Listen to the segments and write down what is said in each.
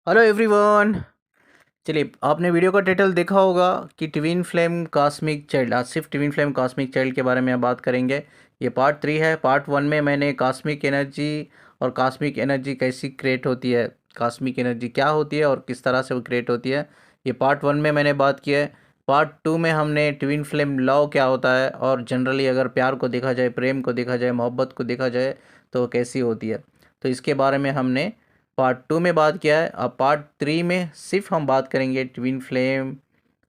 Hello everyone. चलिए, आपने video का टाइटल देखा होगा कि ट्विन फ्लेम कॉस्मिक चाइल्ड। आज सिर्फ ट्विन फ्लेम कॉस्मिक चाइल्ड के बारे में बात करेंगे। ये पार्ट 3 है। पार्ट 1 में मैंने कॉस्मिक एनर्जी और कॉस्मिक एनर्जी कैसी क्रिएट होती है, कॉस्मिक एनर्जी क्या होती है और किस तरह से वो क्रिएट होती है, ये पार्ट 1 में मैंने बात की है। पार्ट 2 में हमने ट्विन फ्लेम लव क्या होता है और जनरली अगर प्यार को देखा जाए, प्रेम को देखा जाए, मोहब्बत को देखा जाए तो कैसी होती है, तो इसके बारे में हमने पार्ट 2 में बात किया है। अब पार्ट 3 में सिर्फ हम बात करेंगे ट्विन फ्लेम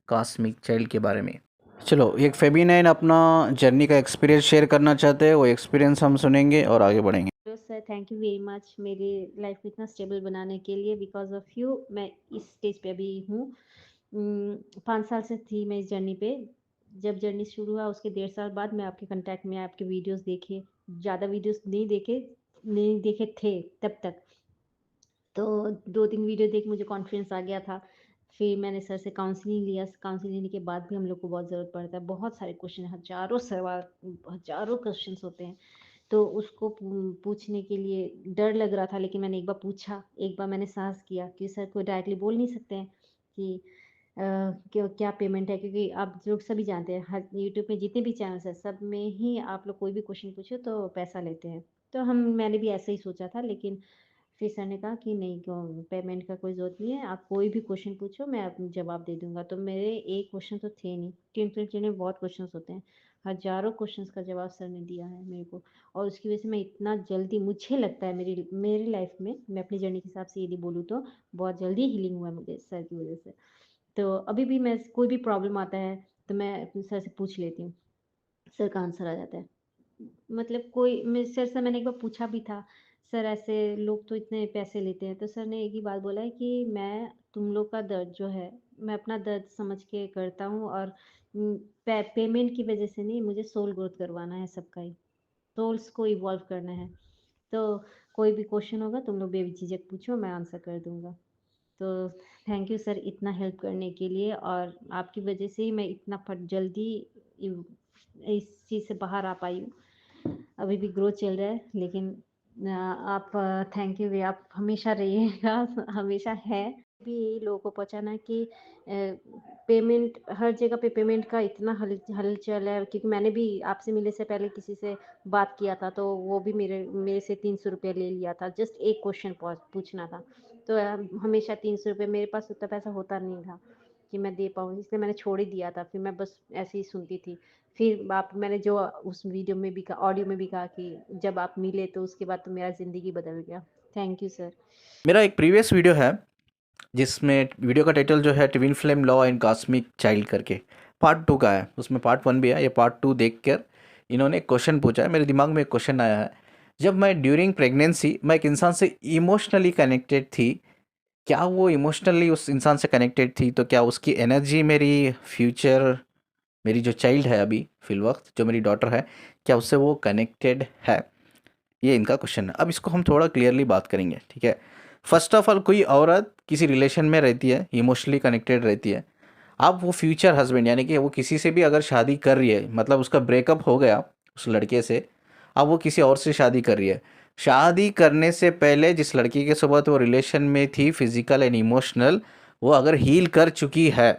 कॉस्मिक चाइल्ड के बारे में। चलो, एक फेबिनाइन अपना जर्नी का एक्सपीरियंस शेयर करना चाहते हैं, वो एक्सपीरियंस हम सुनेंगे और आगे बढ़ेंगे। Hello sir, thank you very much मेरी लाइफ को इतना स्टेबल बनाने के लिए। बिकॉज ऑफ यू मैं इस स्टेज पे अभी हूँ। 5 साल से थी मैं इस जर्नी पे। जब जर्नी शुरू हुआ उसके 1.5 साल बाद मैं आपके कांटेक्ट में, आपके वीडियोस देखे। ज़्यादा वीडियोस नहीं देखे थे तब तक। तो 2-3 वीडियो देख मुझे कॉन्फिडेंस आ गया था। फिर मैंने सर से काउंसलिंग लिया। काउंसलिंग लेने के बाद भी हम लोग को बहुत ज़रूरत पड़ता है। बहुत सारे क्वेश्चन, हज़ारों सवाल, हज़ारों क्वेश्चंस होते हैं। तो उसको पूछने के लिए डर लग रहा था, लेकिन मैंने एक बार पूछा, एक बार मैंने साहस किया कि सर को डायरेक्टली बोल नहीं सकते हैं कि क्या पेमेंट है, क्योंकि आप लोग सभी जानते हैं हर यूट्यूब में जितने भी चैनल्स हैं सब में ही आप लोग कोई भी क्वेश्चन पूछो तो पैसा लेते हैं। तो मैंने भी ऐसे ही सोचा था, लेकिन फिर सर ने कहा कि नहीं, क्यों पेमेंट का कोई ज़रूरत नहीं है, आप कोई भी क्वेश्चन पूछो मैं आप जवाब दे दूंगा। तो मेरे एक क्वेश्चन तो थे नहीं, टीम में बहुत क्वेश्चंस होते हैं। हज़ारों क्वेश्चंस का जवाब सर ने दिया है मेरे को। और उसकी वजह से मैं इतना जल्दी, मुझे लगता है मेरी मेरी लाइफ में, मैं अपनी जर्नी के हिसाब से यदि बोलूँ तो बहुत जल्दी हीलिंग हुआ है मुझे सर की वजह से। तो अभी भी मैं कोई भी प्रॉब्लम आता है तो मैं अपने सर से पूछ लेती हूँ, सर का आंसर आ जाता है। मतलब कोई मैं सर से मैंने एक बार पूछा भी था, सर ऐसे लोग तो इतने पैसे लेते हैं। तो सर ने एक ही बात बोला है कि मैं तुम लोग का दर्द जो है, मैं अपना दर्द समझ के करता हूँ। और पेमेंट की वजह से नहीं, मुझे सोल ग्रोथ करवाना है सबका ही, सोल्स को इवॉल्व करना है। तो कोई भी क्वेश्चन होगा तुम लोग बेझिझक पूछो, मैं आंसर कर दूंगा। तो थैंक यू सर इतना हेल्प करने के लिए। और आपकी वजह से ही मैं इतना फट जल्दी इस चीज़ से बाहर आ पाई हूँ। अभी भी ग्रोथ चल रहा है, लेकिन आप थैंक यू, आप हमेशा रहिएगा। हमेशा है भी यही लोगों को पहुंचाना है कि पेमेंट हर जगह पे, पेमेंट का इतना हलचल है। क्योंकि मैंने भी आपसे मिलने से पहले किसी से बात किया था, तो वो भी मेरे मेरे से 300 रुपये ले लिया था, जस्ट एक क्वेश्चन पूछना था। तो हमेशा 300 रुपये, मेरे पास उतना पैसा होता नहीं था कि मैं दे पाऊँ, इसलिए मैंने छोड़ ही दिया था। फिर मैं बस ऐसे ही सुनती थी। फिर आप, मैंने जो उस वीडियो में भी कहा, ऑडियो में भी कहा कि जब आप मिले तो उसके बाद तो मेरा ज़िंदगी बदल गया। Thank you sir. मेरा एक प्रीवियस वीडियो है जिसमें वीडियो का टाइटल जो है twin flame law and cosmic child करके, पार्ट 2 का है। उसमें पार्ट 1 भी है। ये पार्ट 2 देख कर इन्होंने एक क्वेश्चन पूछा है, मेरे दिमाग में एक क्वेश्चन आया है। जब मैं ड्यूरिंग प्रेगनेंसी मैं एक इंसान से इमोशनली कनेक्टेड थी, क्या वो इमोशनली उस इंसान से कनेक्टेड थी तो क्या उसकी एनर्जी मेरी फ्यूचर, मेरी जो चाइल्ड है अभी फिल वक्त जो मेरी डॉटर है, क्या उससे वो कनेक्टेड है? ये इनका क्वेश्चन है। अब इसको हम थोड़ा क्लियरली बात करेंगे, ठीक है। फर्स्ट ऑफ ऑल, कोई औरत किसी रिलेशन में रहती है, इमोशनली कनेक्टेड रहती है। अब वो फ्यूचर हस्बैंड यानी कि वो किसी से भी अगर शादी कर रही है, मतलब उसका ब्रेकअप हो गया उस लड़के से, अब वो किसी और से शादी कर रही है। शादी करने से पहले जिस लड़की के साथ वो रिलेशन में थी, फिजिकल एंड इमोशनल, वो अगर हील कर चुकी है,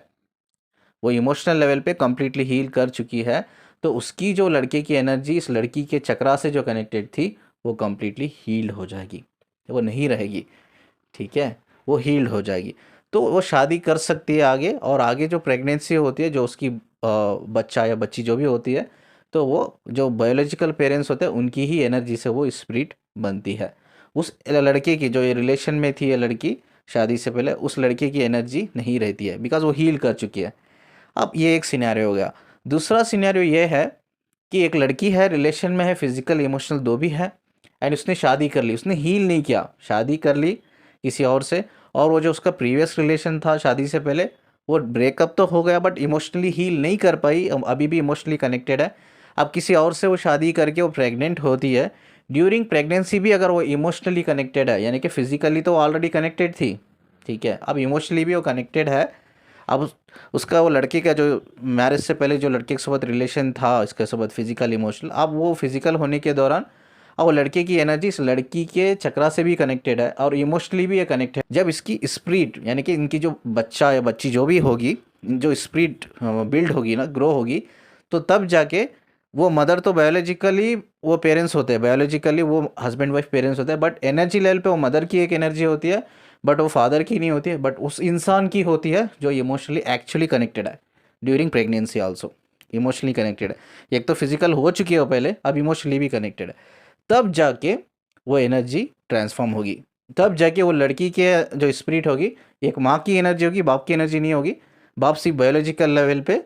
वो इमोशनल लेवल पे कम्प्लीटली हील कर चुकी है, तो उसकी जो लड़के की एनर्जी इस लड़की के चक्रा से जो कनेक्टेड थी वो कम्प्लीटली हील्ड हो जाएगी, वो नहीं रहेगी, ठीक है, वो हील्ड हो जाएगी। तो वो शादी कर सकती है आगे, और आगे जो प्रेगनेंसी होती है, जो उसकी बच्चा या बच्ची जो भी होती है, तो वो जो बायोलॉजिकल पेरेंट्स होते हैं उनकी ही एनर्जी से वो स्पिरिट बनती है। उस लड़के की जो ये रिलेशन में थी ये लड़की शादी से पहले, उस लड़के की एनर्जी नहीं रहती है, बिकॉज वो हील कर चुकी है। अब ये एक सिनेरियो हो गया। दूसरा सिनेरियो ये है कि एक लड़की है, रिलेशन में है, फिजिकल इमोशनल दो भी है, एंड उसने शादी कर ली, उसने हील नहीं किया, शादी कर ली किसी और से, और वो जो उसका प्रीवियस रिलेशन था शादी से पहले, वो ब्रेकअप तो हो गया बट इमोशनली हील नहीं कर पाई, अभी भी इमोशनली कनेक्टेड है। अब किसी और से वो शादी करके वो प्रेग्नेंट होती है। ड्यूरिंग प्रेगनेंसी भी अगर वो इमोशनली कनेक्टेड है, यानी कि फिजिकली तो ऑलरेडी कनेक्टेड थी, ठीक है, अब इमोशनली भी वो कनेक्टेड है। अब उसका वो लड़के का जो मैरिज से पहले जो लड़के के साथ रिलेशन था इसके साथ फिजिकल इमोशनल, अब वो फिजिकल होने के दौरान और वो लड़के की एनर्जी इस लड़की के चक्रा से भी कनेक्टेड है और इमोशनली भी ये कनेक्टेड है। जब इसकी स्पिरिट यानी कि इनकी जो बच्चा या बच्ची जो भी होगी, जो स्पिरिट बिल्ड होगी ना, ग्रो होगी, तो तब जाके वो मदर तो बायोलॉजिकली वो पेरेंट्स होते हैं, बायोलॉजिकली वो हस्बैंड वाइफ पेरेंट्स होते हैं, बट एनर्जी लेवल पे वो मदर की एक एनर्जी होती है, बट वो फादर की नहीं होती है, बट उस इंसान की होती है जो इमोशनली एक्चुअली कनेक्टेड है during pregnancy also. Emotionally connected है, एक तो फिजिकल हो चुकी है वो पहले, अब इमोशनली भी कनेक्टेड है। तब जाके वो एनर्जी ट्रांसफॉर्म होगी, तब जाके वो लड़की के जो स्पिरिट होगी एक माँ की एनर्जी होगी, बाप की एनर्जी नहीं होगी। बाप सिर्फ बायोलॉजिकल लेवल पे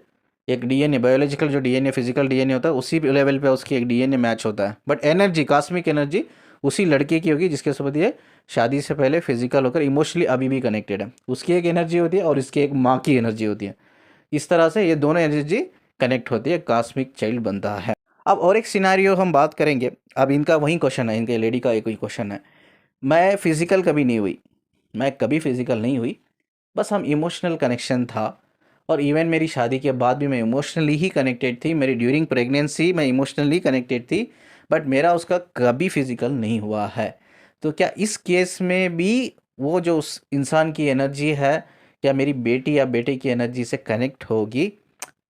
एक डीएनए, बायोलॉजिकल जो डीएनए फिजिकल डीएनए होता है उसी लेवल पे उसकी एक डीएनए मैच होता है, बट एनर्जी कॉस्मिक एनर्जी उसी लड़के की होगी जिसके साथ ये शादी से पहले फिजिकल होकर इमोशनली अभी भी कनेक्टेड है। उसकी एक एनर्जी होती है और इसकी एक माँ की एनर्जी होती है। इस तरह से ये दोनों एनर्जी कनेक्ट होती है, कॉस्मिक चाइल्ड बनता है। अब और एक सिनारियो हम बात करेंगे। अब इनका वही क्वेश्चन है, इनके लेडी का एक ही क्वेश्चन है, मैं फिजिकल कभी नहीं हुई, मैं कभी फिजिकल नहीं हुई, बस हम इमोशनल कनेक्शन था, और इवन मेरी शादी के बाद भी मैं इमोशनली ही कनेक्टेड थी, मेरी ड्यूरिंग प्रेगनेंसी मैं इमोशनली कनेक्टेड थी, बट मेरा उसका कभी फिजिकल नहीं हुआ है। तो क्या इस केस में भी वो जो उस इंसान की एनर्जी है, क्या मेरी बेटी या बेटे की एनर्जी से कनेक्ट होगी?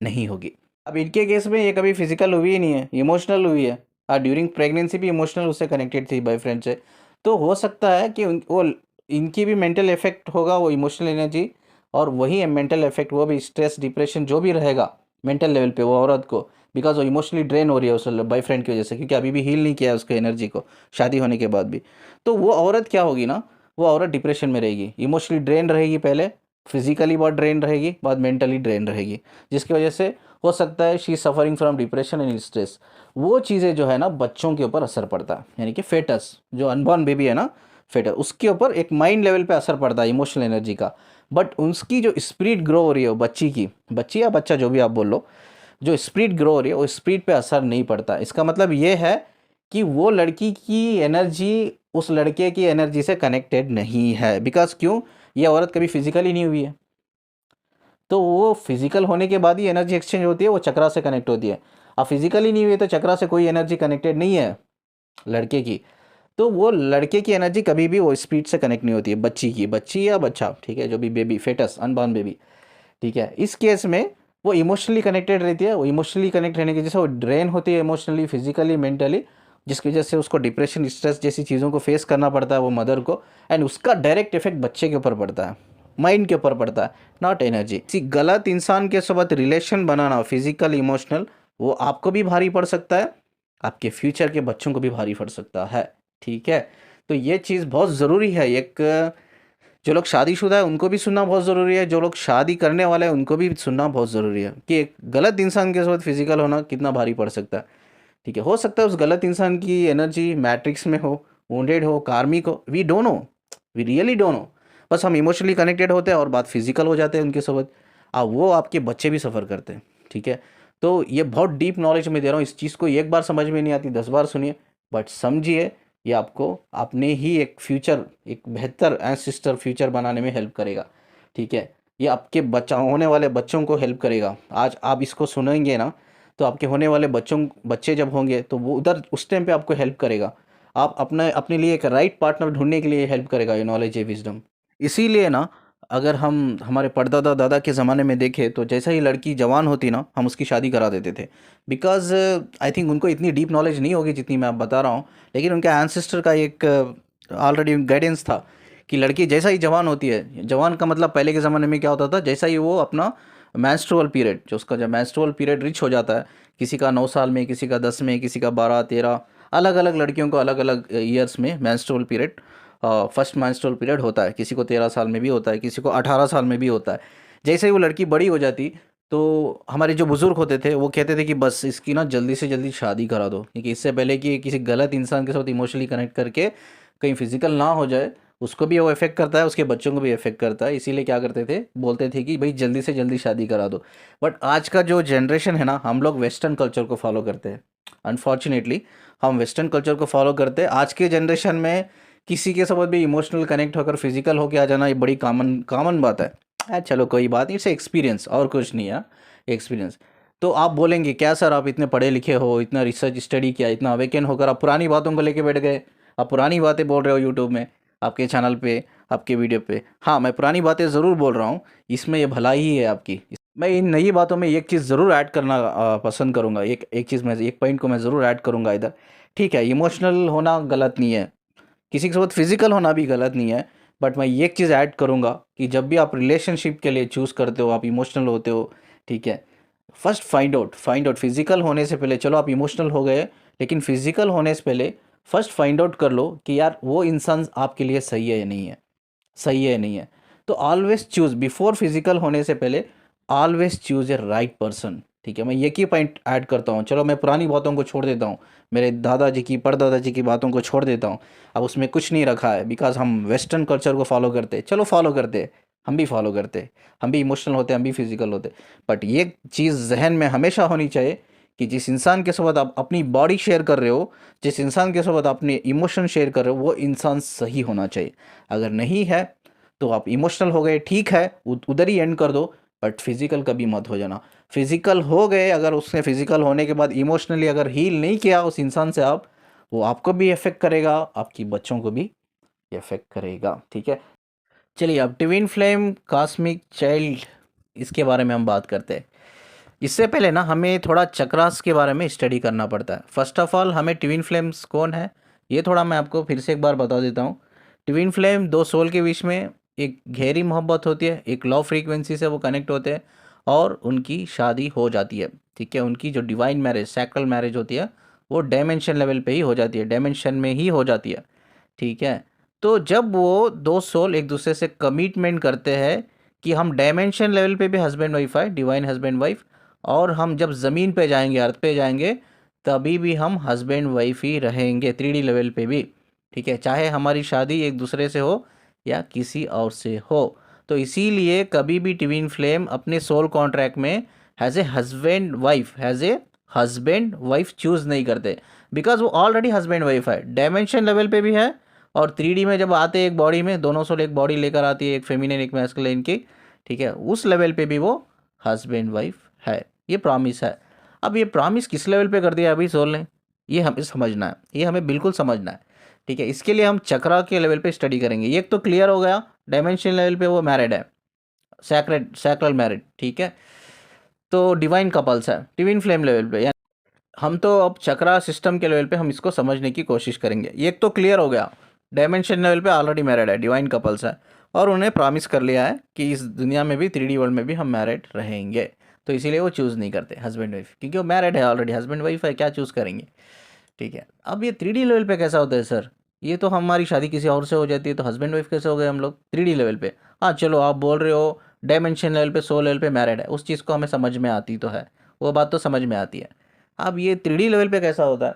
नहीं होगी। अब इनके केस में ये कभी फिजिकल हुई ही नहीं है, इमोशनल हुई है, और ड्यूरिंग प्रेगनेंसी भी इमोशनल उससे कनेक्टेड थी बॉयफ्रेंड से। तो हो सकता है कि वो इनकी भी मेंटल इफेक्ट होगा वो इमोशनल एनर्जी, और वही मेंटल इफेक्ट वो भी स्ट्रेस डिप्रेशन जो भी रहेगा मेंटल लेवल पे वो औरत को, बिकॉज वो इमोशनली ड्रेन हो रही है उस बॉयफ्रेंड की वजह से, क्योंकि अभी भी हील नहीं किया है उसके एनर्जी को शादी होने के बाद भी। तो वो औरत क्या होगी ना, वो औरत डिप्रेशन में रहेगी, इमोशनली ड्रेन रहेगी, पहले फिजिकली बहुत ड्रेन रहेगी, बाद मेंटली ड्रेन रहेगी, जिसकी वजह से हो सकता है she suffering from depression and stress. वो चीज़ें जो है ना बच्चों के ऊपर असर पड़ता है, यानी कि फेटस जो अनबॉर्न बेबी है ना, फेटस उसके ऊपर एक माइंड लेवल पे असर पड़ता है इमोशनल एनर्जी का। बट उसकी जो स्पिरिट ग्रो हो रही है बच्ची की, बच्ची या बच्चा जो भी आप बोल लो, जो स्पिरिट ग्रो हो रही है वो स्पिरिट पे असर नहीं पड़ता। इसका मतलब ये है कि वो लड़की की एनर्जी उस लड़के की एनर्जी से कनेक्टेड नहीं है, बिकॉज क्यों, ये औरत कभी फिजिकली नहीं हुई है, तो वो फिजिकल होने के बाद ही एनर्जी एक्सचेंज होती है, वो चक्रा से कनेक्ट होती है। अब फिजिकली नहीं हुई है तो चक्रा से कोई एनर्जी कनेक्टेड नहीं है लड़के की, तो वो लड़के की एनर्जी कभी भी वो स्पीड से कनेक्ट नहीं होती है बच्ची की, बच्ची या बच्चा, ठीक है, जो भी बेबी फेटस अनबॉर्न बेबी, ठीक है। इस केस में वो इमोशनली कनेक्टेड रहती है, वो इमोशनली कनेक्ट रहने की वजह से वो ड्रेन होती है इमोशनली फिजिकली मेंटली, जिसकी वजह से उसको डिप्रेशन स्ट्रेस जैसी चीज़ों को फेस करना पड़ता है वो मदर को, एंड उसका डायरेक्ट इफेक्ट बच्चे के ऊपर पड़ता है, माइंड के ऊपर पड़ता है, नॉट एनर्जी। किसी गलत इंसान के साथ रिलेशन बनाना फिजिकल इमोशनल, वो आपको भी भारी पड़ सकता है, आपके फ्यूचर के बच्चों को भी भारी पड़ सकता है, ठीक है। तो ये चीज़ बहुत ज़रूरी है, एक जो लोग शादीशुदा है उनको भी सुनना बहुत ज़रूरी है, जो लोग शादी करने वाले हैं उनको भी सुनना बहुत ज़रूरी है, कि एक गलत इंसान के साथ फिजिकल होना कितना भारी पड़ सकता है, ठीक है। हो सकता है उस गलत इंसान की एनर्जी मैट्रिक्स में हो, वोंडेड हो, कार्मिक हो, we don't know, we really don't know. बस हम इमोशनली कनेक्टेड होते हैं और बात फिजिकल हो जाते हैं उनके साथ, वो आपके बच्चे भी सफ़र करते हैं, ठीक है। तो ये बहुत डीप नॉलेज मैं दे रहा हूँ, इस चीज़ को एक बार समझ में नहीं आती 10 बार सुनिए, बट समझिए, ये आपको अपने ही एक फ्यूचर, एक बेहतर एंसेस्टर फ्यूचर बनाने में हेल्प करेगा, ठीक है। ये आपके बच्चा होने वाले बच्चों को हेल्प करेगा। आज आप इसको सुनेंगे ना, तो आपके होने वाले बच्चे जब होंगे तो वो उधर उस टाइम पे आपको हेल्प करेगा, आप अपने लिए एक राइट पार्टनर ढूंढने के लिए हेल्प करेगा ये नॉलेज, ये विजडम। इसीलिए ना, अगर हम हमारे परदादा दादा के ज़माने में देखें तो जैसा ही लड़की जवान होती ना हम उसकी शादी करा देते थे, बिकॉज आई थिंक उनको इतनी डीप नॉलेज नहीं होगी जितनी मैं आप बता रहा हूँ, लेकिन उनके एंसेस्टर का एक ऑलरेडी गाइडेंस था कि लड़की जैसा ही जवान होती है, जवान का मतलब पहले के ज़माने में क्या होता था, जैसा ही वो अपना मैंस्ट्रुअल पीरियड, जो उसका जब मैंस्ट्रुअल पीरियड रिच हो जाता है, किसी का 9 साल में, किसी का 10 में, किसी का 12-13, अलग अलग लड़कियों को अलग अलग ईयर्स में menstrual period, first menstrual period होता है, किसी को 13 साल में भी होता है, किसी को 18 साल में भी होता है। जैसे ही वो लड़की बड़ी हो जाती, तो हमारे जो बुज़ुर्ग होते थे वो कहते थे कि बस इसकी ना जल्दी से जल्दी शादी करा दो, क्योंकि इससे पहले कि किसी गलत इंसान के साथ इमोशनली कनेक्ट करके कहीं फिजिकल ना हो जाए, उसको भी वो इफेक्ट करता है, उसके बच्चों को भी इफेक्ट करता है। इसीलिए क्या करते थे, बोलते थे कि भाई जल्दी से जल्दी शादी करा दो। बट आज का जो जनरेशन है ना, हम लोग वेस्टर्न कल्चर को फॉलो करते हैं, अनफॉर्चुनेटली हम वेस्टर्न कल्चर को फॉलो करते हैं। आज के जनरेशन में किसी के साथ भी इमोशनल कनेक्ट होकर फिजिकल होकर आ जाना ये बड़ी कॉमन बात है। चलो कोई बात नहीं, इट्स एक्सपीरियंस और कुछ नहीं है, एक्सपीरियंस। तो आप बोलेंगे क्या सर, आप इतने पढ़े लिखे हो, इतना रिसर्च स्टडी किया, इतना अवेकन होकर आप पुरानी बातों को लेके बैठ गए, आप पुरानी बातें बोल रहे हो यूट्यूब में, आपके चैनल पे, आपके वीडियो पे। हाँ, मैं पुरानी बातें ज़रूर बोल रहा हूँ, इसमें ये भलाई ही है आपकी। मैं इन नई बातों में एक चीज़ ज़रूर ऐड करना पसंद करूँगा, एक एक चीज़ में एक पॉइंट को मैं ज़रूर ऐड करूँगा इधर। ठीक है, इमोशनल होना गलत नहीं है, किसी के साथ फिजिकल होना भी गलत नहीं है, बट मैं ये एक चीज़ ऐड करूँगा कि जब भी आप रिलेशनशिप के लिए चूज़ करते हो, आप इमोशनल होते हो, ठीक है, फर्स्ट फाइंड आउट फिजिकल होने से पहले, चलो आप इमोशनल हो गए, लेकिन फिजिकल होने से पहले फर्स्ट फाइंड आउट कर लो कि यार वो इंसान आपके लिए सही है या नहीं है, सही है या नहीं है। तो ऑलवेज चूज़ बिफोर फिजिकल होने से पहले, ऑलवेज चूज़ ए राइट पर्सन। ठीक है, मैं एक ही पॉइंट ऐड करता हूँ, चलो मैं पुरानी बातों को छोड़ देता हूँ, मेरे दादाजी की परदादाजी की बातों को छोड़ देता हूँ, अब उसमें कुछ नहीं रखा है, बिकॉज हम वेस्टर्न कल्चर को फॉलो करते हैं, चलो फॉलो करते हैं, हम भी फॉलो करते हैं, हम भी इमोशनल होते हैं, हम भी फिजिकल होते हैं, बट ये चीज़ जहन में हमेशा होनी चाहिए कि जिस इंसान के साथ आप अपनी बॉडी शेयर कर रहे हो, जिस इंसान के साथ अपने इमोशन शेयर कर रहे हो, वो इंसान सही होना चाहिए। अगर नहीं है तो आप इमोशनल हो गए, ठीक है, उधर ही एंड कर दो, बट फिजिकल कभी मत हो जाना। फिजिकल हो गए, अगर उसने फिजिकल होने के बाद इमोशनली अगर हील नहीं किया उस इंसान से आप, वो आपको भी इफेक्ट करेगा, आपकी बच्चों को भी इफेक्ट करेगा। ठीक है, चलिए अब ट्विन फ्लेम कॉस्मिक चाइल्ड, इसके बारे में हम बात करते हैं। इससे पहले ना हमें थोड़ा चक्रास के बारे में स्टडी करना पड़ता है। फर्स्ट ऑफ ऑल हमें ट्विन फ्लेम्स कौन है, ये थोड़ा मैं आपको फिर से एक बार बता देता हूँ। ट्विन फ्लेम दो सोल के बीच में एक गहरी मोहब्बत होती है, एक लो फ्रीक्वेंसी से वो कनेक्ट होते हैं और उनकी शादी हो जाती है। ठीक है, उनकी जो डिवाइन मैरिज, सैक्रल मैरिज होती है, वो डायमेंशन लेवल पे ही हो जाती है, डायमेंशन में ही हो जाती है। ठीक है, तो जब वो दो सोल एक दूसरे से कमिटमेंट करते हैं कि हम डायमेंशन लेवल पे भी हस्बैंड वाइफ है, डिवाइन हस्बैंड वाइफ, और हम जब ज़मीन पे जाएंगे, अर्थ पे जाएंगे, तभी भी हम हस्बैंड वाइफ ही रहेंगे, 3D लेवल पे भी। ठीक है, चाहे हमारी शादी एक दूसरे से हो या किसी और से हो। तो इसीलिए कभी भी ट्विन फ्लेम अपने सोल कॉन्ट्रैक्ट में has a husband wife choose नहीं करते, बिकॉज वो ऑलरेडी हस्बैंड वाइफ है, डायमेंशन लेवल पे भी है, और 3D में जब आते हैं एक बॉडी में, दोनों सोल एक बॉडी लेकर आती है, एक फेमिनिन एक मैस्कुलिन की। ठीक है, उस लेवल पे भी वो हस्बैंड वाइफ है, ये प्रॉमिस है। अब ये प्रॉमिस किस लेवल पे कर दिया अभी सोल ने, ये हमें समझना है, ये हमें बिल्कुल समझना है। ठीक है, इसके लिए हम चक्रा के लेवल पे स्टडी करेंगे। एक तो क्लियर हो गया, डायमेंशन लेवल पे वो मैरिड है, सैक्रल मैरिड। ठीक है, तो डिवाइन कपल्स है ट्विन फ्लेम लेवल पे। हम तो अब चक्रा सिस्टम के लेवल पे हम इसको समझने की कोशिश करेंगे। एक तो क्लियर हो गया, डायमेंशन लेवल पे ऑलरेडी मैरिड है, डिवाइन कपल्स है, और उन्हें प्रॉमिस कर लिया है कि इस दुनिया में भी 3D वर्ल्ड में भी हम मैरिड रहेंगे। तो इसीलिए वो चूज़ नहीं करते हस्बैंड वाइफ, क्योंकि वो मैरिड है ऑलरेडी, हस्बैंड वाइफ है, क्या चूज़ करेंगे। ठीक है, अब ये 3D लेवल पे कैसा होता है सर, ये तो हमारी शादी किसी और से हो जाती है, तो हस्बैंड वाइफ कैसे हो गए हम लोग 3D लेवल पे। हाँ चलो, आप बोल रहे हो डायमेंशन लेवल पे, सोल लेवल पे मैरिड है, उस चीज़ को हमें समझ में आती तो है, वो बात तो समझ में आती है। अब ये 3D लेवल पे कैसा होता है,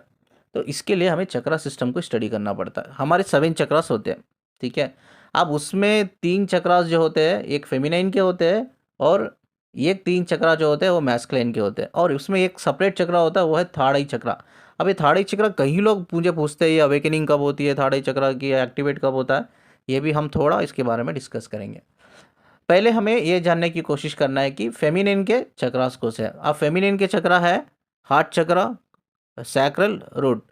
तो इसके लिए हमें चक्रा सिस्टम को स्टडी करना पड़ता है। हमारे 7 चक्रास होते हैं। ठीक है, अब उसमें 3 चक्रास जो होते हैं, एक फेमिनाइन के होते हैं, और एक 3 चक्रा जो होते हैं वो मैस्कुलिन के होते हैं, और उसमें एक सेपरेट चक्रा होता है, वो है थर्ड आई चक्रा। अब ये थर्ड आई चक्रा कई लोग मुझे पूछते हैं ये अवेकनिंग कब होती है, थर्ड आई चक्रा की एक्टिवेट कब होता है, ये भी हम थोड़ा इसके बारे में डिस्कस करेंगे। पहले हमें ये जानने की कोशिश करना है कि फेमिनिन के चक्रास कौन से हैं। अब फेमिनिन के चक्रा है हार्ट चक्रा, सैक्रल, रूट।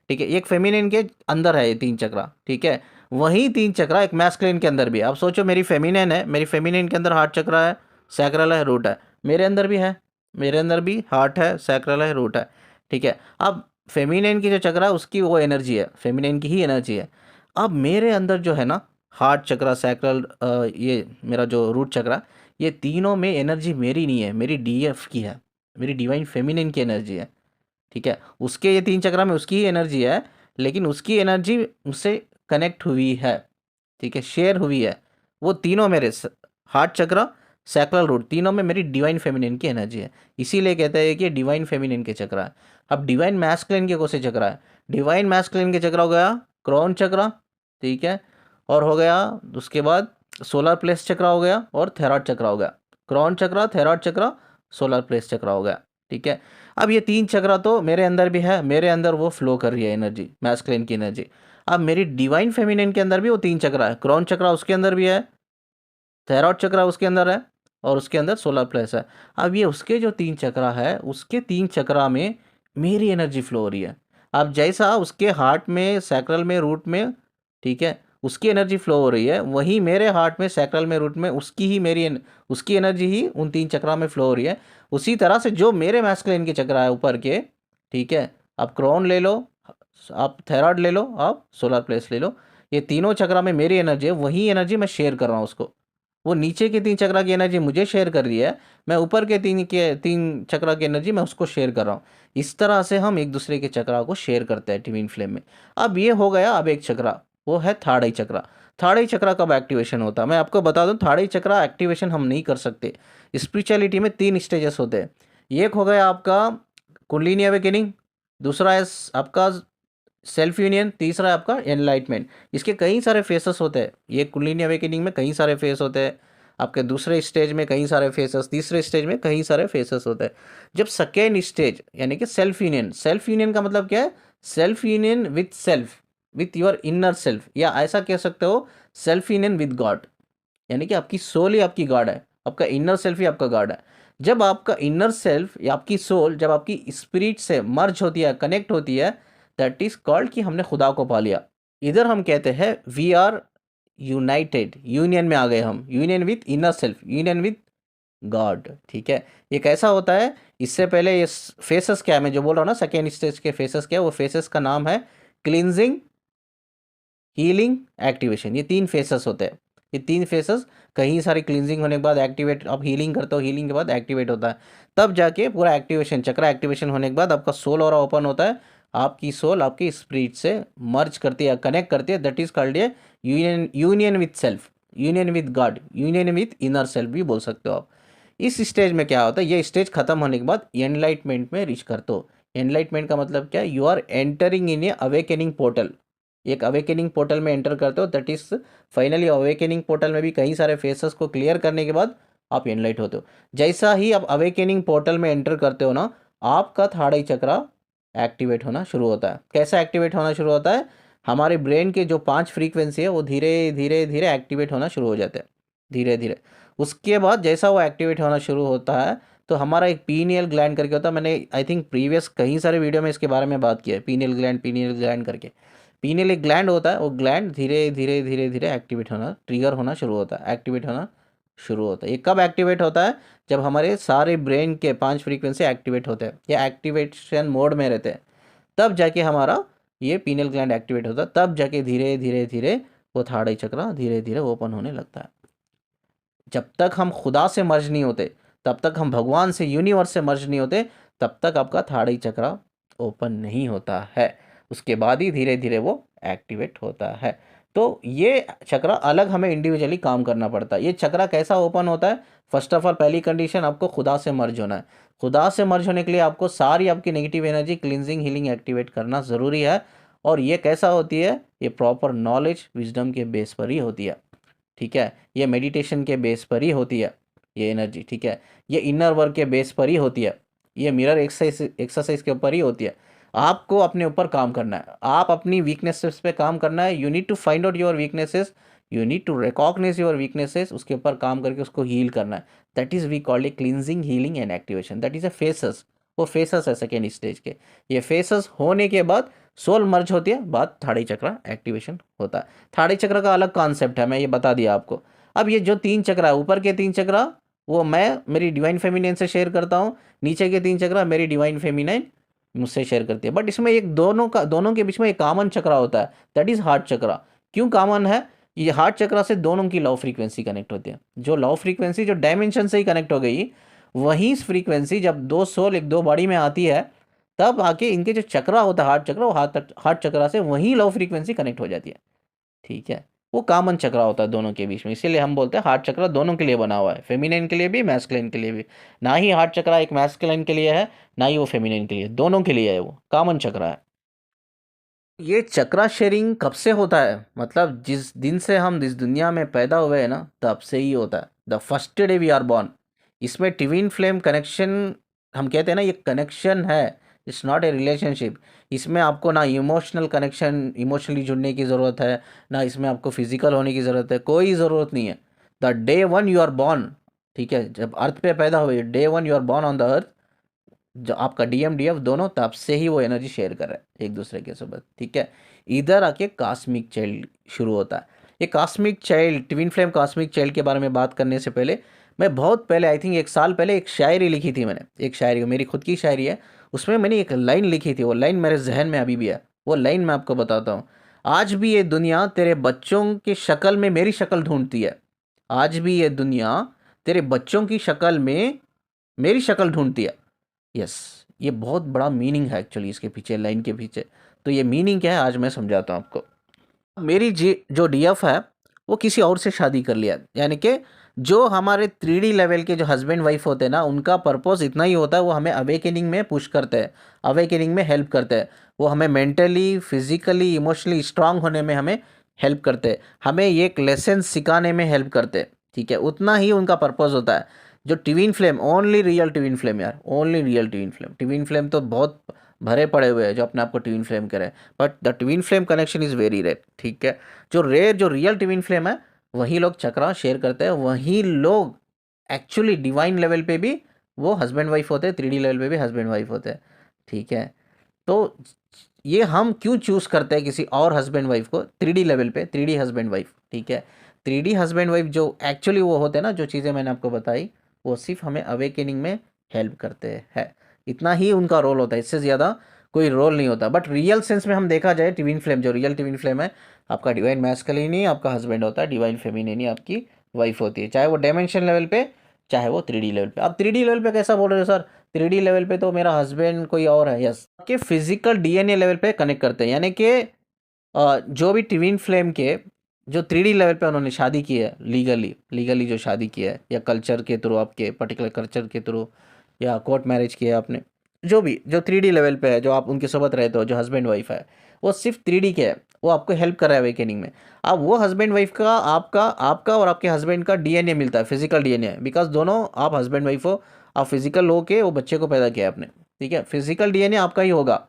ठीक है, एक फेमिनिन के अंदर है ये 3 चक्रा। ठीक है, वही 3 चक्रा एक मैस्कुलिन के अंदर भी है। अब सोचो मेरी फेमिनिन है, मेरी फेमिनिन के अंदर हार्ट चक्रा है, सैक्रल है, रूट है, मेरे अंदर भी है, मेरे अंदर भी हार्ट है, सैक्रल है, रूट है। ठीक है, अब फेमिनिन की जो चक्रा है उसकी वो एनर्जी है, फेमिनिन की ही एनर्जी है। अब मेरे अंदर जो है ना, हार्ट चक्रा, सैक्रल, ये मेरा जो रूट चक्रा, ये तीनों में एनर्जी मेरी नहीं है, मेरी डीएफ की है, मेरी डिवाइन फेमिनिन की एनर्जी है। ठीक है, उसके ये 3 चक्रा में उसकी ही एनर्जी है, लेकिन उसकी एनर्जी मुझसे कनेक्ट हुई है। ठीक है, शेयर हुई है। वो तीनों मेरे हार्ट चक्रा, सैक्रल, रूट, तीनों में मेरी डिवाइन फेमिनिन की एनर्जी है, इसीलिए कहते हैं कि डिवाइन फेमिनिन के चक्रा है। अब डिवाइन मैस्कुलिन के कौन से चक्रा है, डिवाइन मैस्कुलिन के चक्रा हो गया क्राउन चक्रा। ठीक है, और हो गया उसके बाद सोलर प्लेस चक्रा हो गया, और थैरॉइड चक्रा हो गया। क्राउन चक्रा, थैरॉइड चक्रा, सोलर प्लेस चक्रा हो गया। ठीक है, अब ये 3 चक्रा तो मेरे अंदर भी है, मेरे अंदर वो फ्लो कर रही है एनर्जी, मैस्कुलिन की एनर्जी। अब मेरी डिवाइन फेमिनिन के अंदर भी वो 3 चक्रा है, क्राउन चक्रा उसके अंदर भी है, थैरॉइड चक्रा उसके अंदर है, और उसके अंदर सोलर प्लेक्स है। अब ये उसके जो 3 चक्रा है, उसके 3 चक्रा में मेरी एनर्जी फ्लो हो रही है। अब जैसा उसके हार्ट में, सैक्रल में, रूट में, ठीक है, उसकी एनर्जी फ्लो हो रही है, वहीं मेरे हार्ट में, सैक्रल में, रूट में उसकी एनर्जी ही उन 3 चक्रा में फ्लो हो रही है। उसी तरह से जो मेरे मैस्कुलिन के चक्रा है ऊपर के, ठीक है, आप क्रोन ले लो, आप थायराइड ले लो, आप सोलर प्लेक्स ले लो, ये तीनों चक्रा में मेरी एनर्जी है, वही एनर्जी मैं शेयर कर रहा हूँ उसको। वो नीचे के 3 चक्रा की एनर्जी मुझे शेयर कर रही है, मैं ऊपर के 3 चक्रा की एनर्जी मैं उसको शेयर कर रहा हूँ। इस तरह से हम एक दूसरे के चक्रा को शेयर करते हैं ट्विन फ्लेम में। अब ये हो गया, अब एक चक्रा, वो है थर्ड आई चक्रा। थर्ड आई चक्रा कब एक्टिवेशन होता है मैं आपको बता दूं। थर्ड आई चक्रा एक्टिवेशन हम नहीं कर सकते। स्पिरिचुअलिटी में 3 स्टेजेस होते हैं। एक हो गया आपका कुंडलिनी अवेकनिंग, दूसरा है आपका सेल्फ यूनियन, तीसरा है आपका एनलाइटमेंट। इसके कई सारे फेसेस होते हैं। ये कुंडलिनी अवेकनिंग में कई सारे फेस होते हैं, आपके दूसरे स्टेज में कई सारे फेसेस, तीसरे स्टेज में कई सारे फेसेस होते हैं। जब सेकेंड स्टेज यानी कि सेल्फ यूनियन, सेल्फ यूनियन का मतलब क्या है? Self union with self, with your inner self, या ऐसा कह सकते हो सेल्फ यूनियन विद गॉड, यानी कि आपकी सोल ही आपकी गॉड है, आपका इनर सेल्फ ही आपका गॉड है। जब आपका इनर सेल्फ या आपकी सोल जब आपकी स्पिरिट से मर्ज होती है, कनेक्ट होती है, दैट इज कॉल्ड कि हमने खुदा को पा लिया। इधर हम कहते हैं वी आर यूनाइटेड, यूनियन में आ गए हम, union with inner self, union with God, ठीक है। ये कैसा होता है? इससे पहले ये फेसेस क्या है, मैं जो बोल रहा हूँ ना सेकेंड स्टेज के फेसेस क्या है, वो फेसेस का नाम है क्लींजिंग, हीलिंग, एक्टिवेशन। ये 3 फेसेस होते हैं। ये 3 फेसेस कहीं सारी क्लींजिंग होने के बाद एक्टिवेट, आप हीलिंग करते हो, हीलिंग के बाद एक्टिवेट होता है, तब जाके पूरा एक्टिवेशन, चक्रा एक्टिवेशन होने के बाद आपका सोल और ओपन होता है, आपकी सोल आपकी स्पिरिट से मर्ज करती है, कनेक्ट करती है, that is called A union, union with self, union with God, union with inner self भी बोल सकते हो आप। इस स्टेज में क्या होता है, ये स्टेज खत्म होने के बाद एनलाइटमेंट में रीच करते हो। एनलाइटमेंट का मतलब क्या है? You are entering in a awakening portal, एक अवेकनिंग पोर्टल में एंटर करते हो, that is finally awakening portal में भी कई सारे फेसेस को क्लियर करने के बाद आप एनलाइट होते हो। जैसा ही आप अवेकनिंग पोर्टल में एंटर करते हो ना, आपका थर्ड आई चक्रा एक्टिवेट होना शुरू होता है। कैसा एक्टिवेट होना शुरू होता है? हमारे ब्रेन के जो 5 फ्रीक्वेंसी है वो धीरे धीरे धीरे एक्टिवेट होना शुरू हो जाते हैं, धीरे धीरे। उसके बाद जैसा वो एक्टिवेट होना शुरू होता है, तो हमारा एक पीनियल ग्लैंड करके होता है, मैंने आई थिंक प्रीवियस कई सारे वीडियो में इसके बारे में बात की है, पीनियल ग्लैंड करके। पीनियल एक ग्लैंड होता है, वो ग्लैंड धीरे धीरे धीरे धीरे एक्टिवेट होना, ट्रिगर होना शुरू होता है, एक्टिवेट होना शुरू होता है। ये कब एक्टिवेट होता है? जब हमारे सारे ब्रेन के 5 फ्रीक्वेंसी एक्टिवेट होते हैं या एक्टिवेशन मोड में रहते हैं, तब जाके हमारा ये पीनियल ग्लैंड एक्टिवेट होता है, तब जाके धीरे धीरे धीरे वो थर्ड आई चक्रा धीरे धीरे ओपन होने लगता है। जब तक हम खुदा से मर्ज नहीं होते, तब तक हम भगवान से, यूनिवर्स से मर्ज नहीं होते, तब तक आपका थर्ड आई चक्रा ओपन नहीं होता है। उसके बाद ही धीरे धीरे वो एक्टिवेट होता है। तो ये चक्रा अलग हमें इंडिविजुअली काम करना पड़ता है। ये चक्रा कैसा ओपन होता है? फर्स्ट ऑफ ऑल पहली कंडीशन, आपको खुदा से मर्ज होना है। खुदा से मर्ज होने के लिए आपको सारी आपकी negative energy cleansing, healing activate करना ज़रूरी है। और ये कैसा होती है? ये प्रॉपर नॉलेज, विजडम के बेस पर ही होती है, ठीक है। ये मेडिटेशन के बेस पर ही होती है ये एनर्जी, ठीक है। ये इनर वर्क के बेस पर ही होती है, ये मिरर एक्सरसाइज के ऊपर ही होती है। आपको अपने ऊपर काम करना है, आप अपनी वीकनेसेस पे काम करना है। You need to find out your weaknesses, you need to recognise your weaknesses, उसके ऊपर काम करके उसको हील करना है। That is we called a cleansing, healing and activation. That is a phases, वो फेसेस है सेकेंड स्टेज के। ये फेसेस होने के बाद सोल मर्ज होती है, बाद थर्ड आई चक्रा एक्टिवेशन होता है। थर्ड आई चक्र का अलग कॉन्सेप्ट है, मैं ये बता दिया आपको। अब ये जो 3 चक्रा है, ऊपर के 3 चक्रा वो मैं मेरी डिवाइन फेमिनाइन से शेयर करता हूँ, नीचे के 3 चक्रा मेरी डिवाइन फेमिनाइन मुझसे शेयर करती है। बट इसमें एक दोनों के बीच में एक कॉमन चक्रा होता है, दैट इज हार्ट चक्रा। क्यों कॉमन है? ये हार्ट चक्रा से दोनों की लव फ्रीक्वेंसी कनेक्ट होती है। जो लव फ्रीक्वेंसी जो डायमेंशन से ही कनेक्ट हो गई, वही फ्रीक्वेंसी जब 2 सोल एक 2 बॉडी में आती है, तब आके इनके जो चक्रा होता है हार्ट चक्रा, वो हार्ट चक्रा से वही लव फ्रीक्वेंसी कनेक्ट हो जाती है, ठीक है। वो कॉमन चक्रा होता है दोनों के बीच में, इसीलिए हम बोलते हैं हार्ट चक्रा दोनों के लिए बना हुआ है, फेमिनिन के लिए भी, मैस्कुलिन के लिए भी। ना ही हार्ट चक्रा एक मैस्कुलिन के लिए है, ना ही वो फेमिनिन के लिए, दोनों के लिए है, वो कॉमन चक्रा है। ये चक्रा शेयरिंग कब से होता है? मतलब जिस दिन से हम इस दुनिया में पैदा हुए हैं ना, तब से ही होता है, the first day we are born. इसमें ट्विन फ्लेम कनेक्शन, हम कहते हैं ना, ये कनेक्शन है, इट्स नॉट ए रिलेशनशिप। इसमें आपको ना इमोशनल कनेक्शन, इमोशनली जुड़ने की ज़रूरत है, ना इसमें आपको फिजिकल होने की ज़रूरत है, कोई ज़रूरत नहीं है। The day one you are born, ठीक है, जब अर्थ पे पैदा हुए, day one you are born on the earth, जो आपका डीएम डीएफ दोनों तब से ही वो एनर्जी शेयर कर रहे हैं एक दूसरे के साथ, ठीक है। इधर आके कॉस्मिक चाइल्ड शुरू होता है। ये cosmic child, twin flame cosmic child के बारे में बात करने से पहले मैं बहुत पहले, आई थिंक 1 साल पहले एक शायरी लिखी थी मैंने, एक शायरी मेरी खुद की शायरी है, उसमें मैंने एक लाइन लिखी थी, वो लाइन मेरे जहन में अभी भी है। वो लाइन मैं आपको बताता हूँ। आज भी ये दुनिया तेरे बच्चों की शक्ल में मेरी शक्ल ढूंढती है। आज भी ये दुनिया तेरे बच्चों की शक्ल में मेरी शक्ल ढूंढती है। यस, ये बहुत बड़ा मीनिंग है एक्चुअली इसके पीछे, लाइन के पीछे। तो ये मीनिंग क्या है आज मैं समझाता हूँ आपको। मेरी जी जो डीएफ है वो किसी और से शादी कर लिया, यानी कि जो हमारे 3D लेवल के जो हस्बैंड वाइफ होते हैं ना, उनका पर्पस इतना ही होता है, वो हमें अवेकनिंग में पुश करते हैं, अवेकनिंग में हेल्प करते हैं। वो हमें मेंटली, फिजिकली, इमोशनली स्ट्रांग होने में हमें हेल्प करते हैं, हमें एक लेसन सिखाने में हेल्प करते हैं, ठीक है। उतना ही उनका पर्पस होता है। जो twin flame, only real twin flame यार, only real twin flame. Twin flame तो बहुत भरे पड़े हुए हैं जो अपने आप को ट्विन फ्लेम करें, but the twin flame connection is very rare, ठीक है। जो रेयर, जो रियल ट्विन फ्लेम है, वही लोग चक्रा शेयर करते हैं, वही लोग एक्चुअली डिवाइन लेवल पे भी वो हस्बैंड वाइफ होते हैं, 3D लेवल पे भी हस्बैंड वाइफ होते हैं, ठीक है। तो ये हम क्यों चूज़ करते हैं किसी और हस्बैंड वाइफ को 3D लेवल पे, 3D हस्बैंड वाइफ, ठीक है। 3D हस्बैंड वाइफ जो एक्चुअली वो होते हैं ना, जो चीज़ें मैंने आपको बताई, वो सिर्फ हमें अवेकनिंग में हेल्प करते हैं, इतना ही उनका रोल होता है, इससे ज़्यादा कोई रोल नहीं होता। बट रियल सेंस में हम देखा जाए, ट्विन फ्लेम, जो रियल ट्विन फ्लेम है, आपका डिवाइन मैस्कुलिन ही आपका हस्बैंड होता है, डिवाइन फेमिनिन ही आपकी वाइफ होती है, चाहे वो डायमेंशन लेवल पे, चाहे वो 3D लेवल पे। अब 3D लेवल पे कैसा बोल रहे हो सर, 3D लेवल पे तो मेरा हस्बैंड कोई और है। यस, के फिजिकल डीएनए लेवल पे कनेक्ट करते हैं, यानी कि जो भी ट्विन फ्लेम के जो 3D लेवल पे उन्होंने शादी की है, लीगली जो शादी की है, या कल्चर के थ्रू, आपके पर्टिकुलर कल्चर के थ्रू, या कोर्ट मैरिज किया है आपने, जो भी जो 3D लेवल पे है, जो आप उनके साथ रहते हो, जो हस्बैंड वाइफ है, वो सिर्फ 3D के है, वो आपको हेल्प कर रहा है अवेकनिंग में। अब वो हस्बैंड वाइफ का, आपका आपका और आपके हस्बैंड का डीएनए मिलता है, फिजिकल डीएनए, बिकॉज दोनों आप हस्बैंड वाइफ हो, आप फिजिकल हो के वो बच्चे को पैदा किया है आपने, ठीक है। फिजिकल डीएनए आपका ही होगा।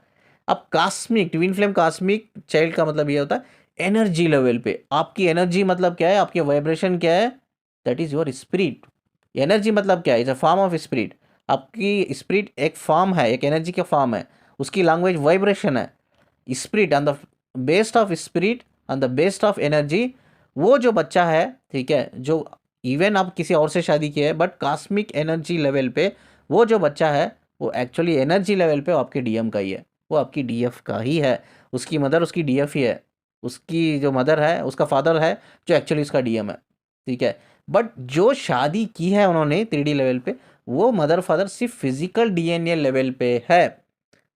अब कास्मिक ट्विन फ्लेम कॉस्मिक चाइल्ड का मतलब ये होता है एनर्जी लेवल पे। आपकी एनर्जी मतलब क्या है, आपकी वाइब्रेशन क्या है, that is your spirit. Energy मतलब क्या है, is a form of spirit. आपकी स्पिरिट एक फॉर्म है, एक एनर्जी का फॉर्म है, उसकी लैंग्वेज वाइब्रेशन है। Spirit on the based of spirit, on the based of energy, वो जो बच्चा है, ठीक है, जो इवन आप किसी और से शादी की है, बट कॉस्मिक एनर्जी लेवल पे वो जो बच्चा है, वो एक्चुअली एनर्जी लेवल पे आपके डीएम का ही है, वो आपकी डीएफ का ही है। उसकी मदर उसकी डीएफ ही है, उसकी जो मदर है उसका फादर है, जो एक्चुअली उसका डीएम है, ठीक है। बट जो शादी की है उन्होंने 3D लेवल पे, वो मदर फादर सिर्फ फिजिकल डीएनए लेवल पे है।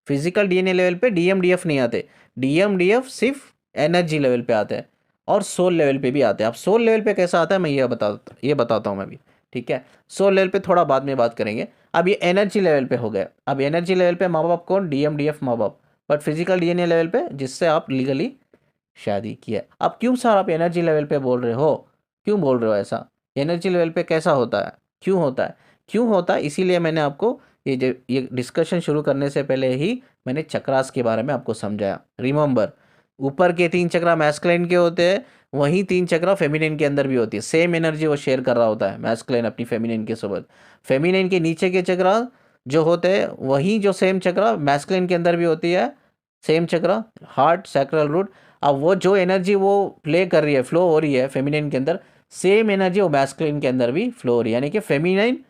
फिजिकल डीएनए लेवल पे डीएम डीएफ नहीं आते, डीएम डीएफ सिर्फ एनर्जी लेवल पे आते हैं, और सोल लेवल पे भी आते हैं। अब सोल लेवल पे कैसा आता है मैं ये बताता हूँ मैं भी, ठीक है। सोल लेवल पे थोड़ा बाद में बात करेंगे। अब ये एनर्जी लेवल पे हो गया। अब एनर्जी लेवल पे माँ बाप कौन, डीएम डीएफ माँ बाप, बट फिजिकल डीएनए लेवल पे जिससे आप लीगली शादी की है। अब क्यों सर आप एनर्जी लेवल पे बोल रहे हो, क्यों बोल रहे हो ऐसा, एनर्जी लेवल पे कैसा होता है, क्यों होता है, क्यों होता है, इसीलिए मैंने आपको ये डिस्कशन शुरू करने से पहले ही मैंने चक्रास के बारे में आपको समझाया। रिमेंबर, ऊपर के 3 चक्रा मैस्कुलिन के होते हैं, वही 3 चक्रा फेमिनिन के अंदर भी होती है। सेम एनर्जी वो शेयर कर रहा होता है मैस्कुलिन अपनी फेमिनिन के साथ। फेमिनिन के नीचे के चक्रा जो होते हैं, वही जो सेम चक्रा मैस्कुलिन के अंदर भी होती है, सेम चक्रा, हार्ट, सैक्रल रूट। अब वो जो एनर्जी वो प्ले कर रही है, फ्लो हो रही है फेमिनिन के अंदर, सेम एनर्जी वो मैस्कुलिन के अंदर भी फ्लो हो रही है, यानी कि फेमिनिन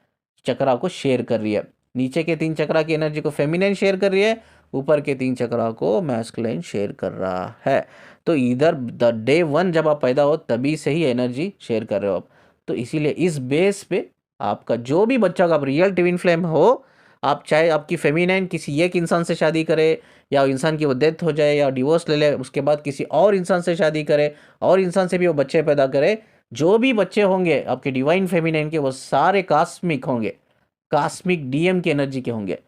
चक्रा को शेयर कर रही है। नीचे के 3 चक्रा की एनर्जी को फेमिनिन शेयर कर रही है, ऊपर के 3 चक्रा को मैस्कुलिन शेयर कर रहा है। तो इधर द डे वन जब आप पैदा हो तभी से ही एनर्जी शेयर कर रहे हो आप। तो इसीलिए इस बेस पे आपका जो भी बच्चा का, आप रियल ट्विन फ्लेम हो, आप चाहे आपकी फेमिनाइन किसी एक इंसान से शादी करे, या इंसान की वो डेथ हो जाए, या डिवोर्स ले ले, उसके बाद किसी और इंसान से शादी करे, और इंसान से भी वो बच्चे पैदा करे, जो भी बच्चे होंगे आपके डिवाइन फेमिनाइन के, वो सारे कास्मिक होंगे, कास्मिक डीएम की एनर्जी के होंगे,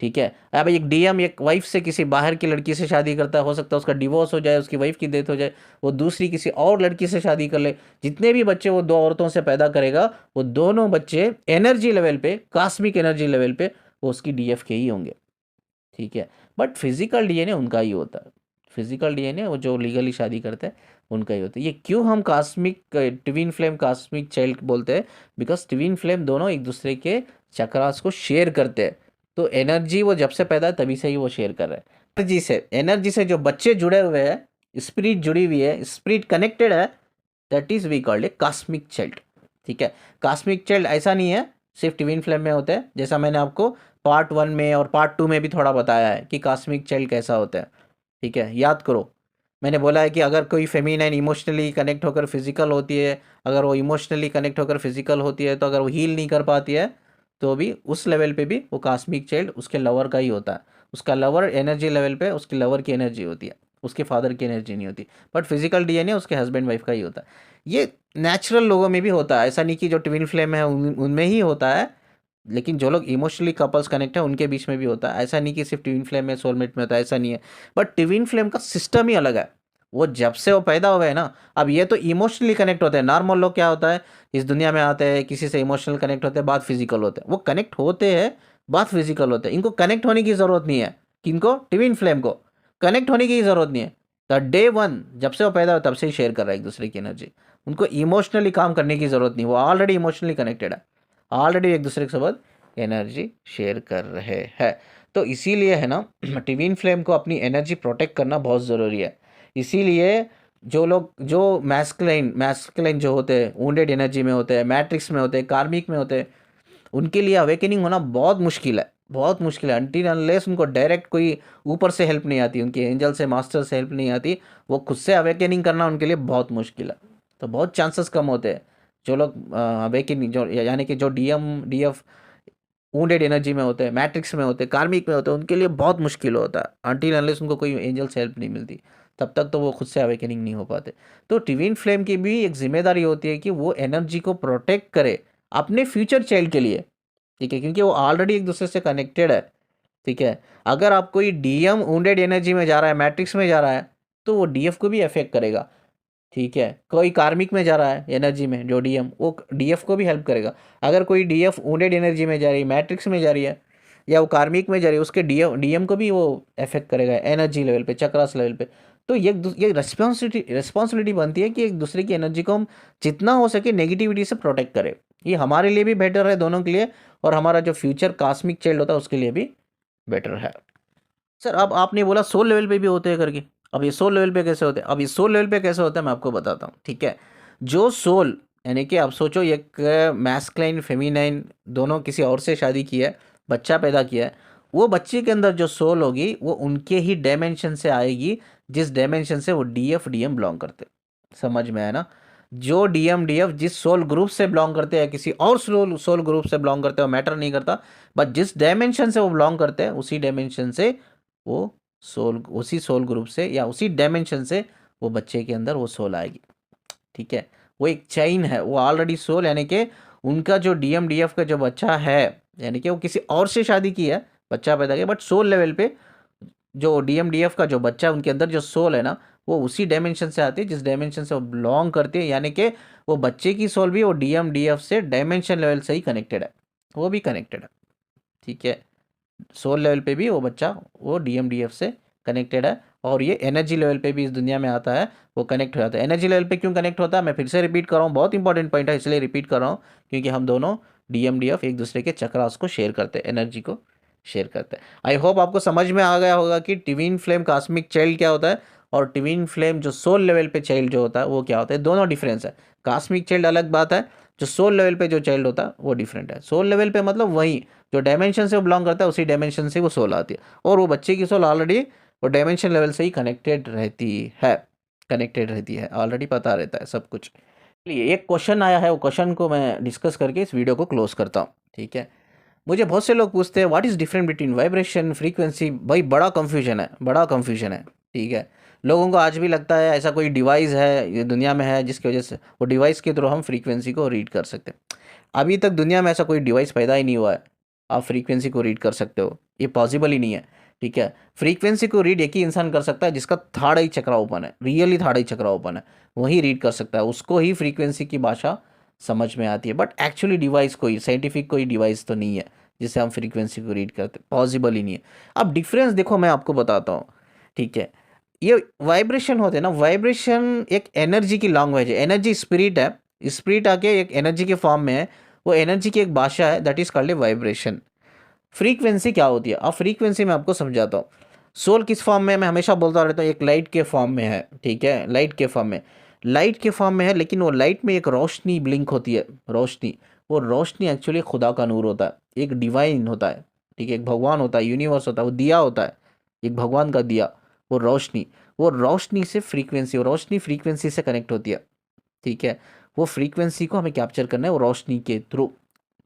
ठीक है। अब एक डीएम एक वाइफ से किसी बाहर की लड़की से शादी करता है, हो सकता है उसका डिवोर्स हो जाए, उसकी वाइफ की डेथ हो जाए, वो दूसरी किसी और लड़की से शादी कर ले, जितने भी बच्चे वो 2 औरतों से पैदा करेगा, वो दोनों बच्चे एनर्जी लेवल पे, कास्मिक एनर्जी लेवल पे वो उसकी डीएफ के ही होंगे, ठीक है। बट फिजिकल डीएनए उनका ही होता है। फिजिकल डीएनए वो जो लीगली शादी करते हैं उनका ही होता है। ये क्यों हम cosmic twin flame cosmic child बोलते हैं? बिकॉज ट्विन फ्लेम दोनों एक दूसरे के चक्रास को शेयर करते हैं। तो एनर्जी वो जब से पैदा है तभी से ही वो शेयर कर रहे हैं। एनर्जी से जो बच्चे जुड़े हुए हैं, स्पिरिट जुड़ी हुई है, स्पिरिट कनेक्टेड है, that is we called a cosmic child. ठीक है, कॉस्मिक चाइल्ड ऐसा नहीं है सिर्फ ट्विन फ्लेम में होते हैं, जैसा मैंने आपको पार्ट 1 में और पार्ट 2 में भी थोड़ा बताया है कि कॉस्मिक चाइल्ड कैसा होता है। ठीक है, याद करो, मैंने बोला है कि अगर कोई फेमिनाइन इमोशनली कनेक्ट होकर फिजिकल होती है, अगर वो इमोशनली कनेक्ट होकर फिजिकल होती है, तो अगर वो हील नहीं कर पाती है तो भी उस लेवल पे भी वो कॉस्मिक चाइल्ड उसके लवर का ही होता है। उसका लवर एनर्जी लेवल पे उसकी लवर की एनर्जी होती है, उसके फादर की एनर्जी नहीं होती। बट फिजिकल डीएनए उसके हस्बैंड वाइफ का ही होता है। ये नेचुरल लोगों में भी होता है, ऐसा नहीं कि जो ट्विन फ्लेम है उनमें ही होता है, लेकिन जो लोग इमोशनली कपल्स कनेक्ट है उनके बीच में भी होता है। ऐसा नहीं कि सिर्फ ट्विन फ्लेम में सोलमेट में होता है, ऐसा नहीं है। बट ट्विन फ्लेम का सिस्टम ही अलग है। वो जब से वो पैदा हुए हैं ना, अब ये तो इमोशनली कनेक्ट होते हैं। नॉर्मल लोग क्या होता है, इस दुनिया में आते हैं, किसी से इमोशनल कनेक्ट होते हैं, बाद फिजिकल होते हैं। वो कनेक्ट होते हैं, बाद फिजिकल होते हैं। इनको कनेक्ट होने की ज़रूरत नहीं है। किनको? ट्विन फ्लेम को कनेक्ट होने की ज़रूरत नहीं है। द डे वन जब से वो पैदा हुआ तब से ही शेयर कर रहा है एक दूसरे की एनर्जी। उनको इमोशनली काम करने की ज़रूरत नहीं, वो ऑलरेडी इमोशनली कनेक्टेड है, ऑलरेडी एक दूसरे के साथ एनर्जी शेयर कर रहे हैं। तो इसीलिए है ना, ट्विन फ्लेम को अपनी एनर्जी प्रोटेक्ट करना बहुत ज़रूरी है। इसीलिए जो लोग जो मैस्कुलाइन जो होते हैं, वुंडेड एनर्जी में होते हैं, मैट्रिक्स में होते हैं, कार्मिक में होते हैं, उनके लिए अवेकनिंग होना बहुत मुश्किल है, बहुत मुश्किल है। अनटिल अनलेस उनको डायरेक्ट कोई ऊपर से हेल्प नहीं आती, उनके एंजल से, मास्टर से हेल्प नहीं आती, वो खुद से अवेकनिंग करना उनके लिए बहुत मुश्किल है। तो बहुत चांसेस कम होते हैं। जो लोग अवेकनिंग जो यानी कि जो डीएफ वुंडेड एनर्जी में होते हैं, मैट्रिक्स में होते हैं, कार्मिक में होते हैं, उनके लिए बहुत मुश्किल होता है। अनटिल अनलेस उनको कोई एंजल से हेल्प नहीं मिलती, तब तक तो वो खुद से अवेकनिंग नहीं हो पाते। तो ट्विन फ्लेम की भी एक जिम्मेदारी होती है कि वो एनर्जी को प्रोटेक्ट करे अपने फ्यूचर चाइल्ड के लिए। ठीक है, क्योंकि वो ऑलरेडी एक दूसरे से कनेक्टेड है। ठीक है, अगर आप कोई डीएम वुंडेड एनर्जी में जा रहा है, मैट्रिक्स में जा रहा है, तो वो डीएफ को भी अफेक्ट करेगा। ठीक है, कोई कार्मिक में जा रहा है एनर्जी में जो डीएम, वो डीएफ को भी हेल्प करेगा। अगर कोई डीएफ वुंडेड एनर्जी में जा रही है, मैट्रिक्स में जा रही है, या वो कार्मिक में जा रही है, उसके डीएम को भी वो अफेक्ट करेगा एनर्जी लेवल पे, चक्रास लेवल पे। तो ये रिस्पॉन्सिबिलिटी बनती है कि एक दूसरे की एनर्जी को हम जितना हो सके नेगेटिविटी से प्रोटेक्ट करें। ये हमारे लिए भी बेटर है, दोनों के लिए, और हमारा जो फ्यूचर कॉस्मिक चाइल्ड होता है उसके लिए भी बेटर है। सर, अब आपने बोला सोल लेवल पे भी होते हैं करके। अब ये सोल लेवल पे कैसे होते हैं? अब ये सोल लेवल पे कैसे होता है मैं आपको बताता हूँ। ठीक है, जो सोल यानी कि आप सोचो एक मैस्कुलाइन फेमिनाइन दोनों किसी और से शादी की है, बच्चा पैदा किया है, वो बच्चे के अंदर जो सोल होगी वो उनके ही डायमेंशन से आएगी जिस डायमेंशन से वो डीएफ डीएम बिलोंग करते हैं। समझ में आया ना? जो डीएम डीएफ जिस सोल ग्रुप से बिलोंग करते हैं, किसी और सोल ग्रुप से बिलोंग करते हैं, मैटर नहीं करता, बट जिस डायमेंशन से वो बिलोंग करते हैं उसी डायमेंशन से वो उसी सोल ग्रुप से या उसी डायमेंशन से वो बच्चे के अंदर वो सोल आएगी। ठीक है, वो एक चेन है, वो ऑलरेडी सोल यानी कि उनका जो डीएम डीएफ का जो बच्चा है, यानी कि वो किसी और से शादी की है, बच्चा पैदा किया, बट सोल लेवल पे जो डीएम डीएफ का जो बच्चा है उनके अंदर जो सोल है ना, वो उसी डायमेंशन से आती है जिस डायमेंशन से वो बिलोंग करती है। यानी कि वो बच्चे की सोल भी वो डीएम डीएफ से डायमेंशन लेवल से ही कनेक्टेड है, वो भी कनेक्टेड है। ठीक है, सोल लेवल पे भी वो बच्चा वो डीएमडीएफ से कनेक्टेड है, और ये एनर्जी लेवल पे भी इस दुनिया में आता है, वो कनेक्ट हो जाता है। एनर्जी लेवल पे क्यों कनेक्ट होता है मैं फिर से रिपीट कर रहा हूँ, बहुत इंपॉर्टेंट पॉइंट है इसलिए रिपीट कर रहा हूँ, क्योंकि हम दोनों डीएमडीएफ एक दूसरे के चक्रास को शेयर करते हैं, एनर्जी को शेयर करते हैं। आई होप आपको समझ में आ गया होगा कि ट्विन फ्लेम कॉस्मिक चाइल्ड क्या होता है और ट्विन फ्लेम जो सोल लेवल पे चाइल्ड जो होता है वो क्या होता है। दोनों डिफरेंस है। कॉस्मिक चाइल्ड अलग बात है, जो सोल लेवल पे जो चाइल्ड होता है वो डिफरेंट है। सोल लेवल पे मतलब वही जो डायमेंशन से वो बिलोंग करता है उसी डायमेंशन से वो सोल आती है, और वो बच्चे की सोल ऑलरेडी वो डायमेंशन लेवल से ही कनेक्टेड रहती है, ऑलरेडी पता रहता है सब कुछ। चलिए, एक क्वेश्चन आया है, वो क्वेश्चन को मैं डिस्कस करके इस वीडियो को क्लोज करता हूँ। ठीक है, मुझे बहुत से लोग पूछते हैं what is different between vibration frequency. भाई बड़ा कन्फ्यूजन है, बड़ा कन्फ्यूजन है। ठीक है, लोगों को आज भी लगता है ऐसा कोई डिवाइस है ये दुनिया में है जिसकी वजह से वो डिवाइस के थ्रू हम फ्रीक्वेंसी को रीड कर सकते हैं। अभी तक दुनिया में ऐसा कोई डिवाइस पैदा ही नहीं हुआ है आप फ्रीक्वेंसी को रीड कर सकते हो, ये पॉसिबल ही नहीं है। ठीक है, फ्रीक्वेंसी को रीड एक ही इंसान कर सकता है जिसका थर्ड आई चक्रा ओपन है, रियली थर्ड आई चक्रा ओपन है, वही रीड कर सकता है, उसको ही फ्रीक्वेंसी की भाषा समझ में आती है। बट एक्चुअली डिवाइस कोई साइंटिफिक कोई डिवाइस तो नहीं है जिससे हम फ्रीक्वेंसी को रीड करते, पॉसिबल ही नहीं है। अब डिफरेंस देखो मैं आपको बताता हूँ। ठीक है, ये वाइब्रेशन होते हैं ना, वाइब्रेशन एक एनर्जी की लैंग्वेज है, एनर्जी स्पिरिट है, स्पिरिट आके एक एनर्जी के फॉर्म में है, वो एनर्जी की एक भाषा है, that is called a vibration. Frequency क्या होती है, अब फ्रीक्वेंसी मैं आपको समझाता हूँ। सोल किस फॉर्म में है, मैं हमेशा बोलता रहता हूँ, एक लाइट के फॉर्म में है, ठीक है, लाइट के फॉर्म में, लाइट के फॉर्म में है, लेकिन वो लाइट में एक रोशनी ब्लिंक होती है, रोशनी, वो रोशनी एक्चुअली खुदा का नूर होता है, एक डिवाइन होता है, ठीक है, एक भगवान होता है, यूनिवर्स होता है, वो दिया होता है, एक भगवान का दिया, वो रोशनी, वो रोशनी से फ्रीक्वेंसी, वो रोशनी फ्रीक्वेंसी से कनेक्ट होती है, ठीक है, वो फ्रीक्वेंसी को हमें कैप्चर करना है वो रोशनी के थ्रू,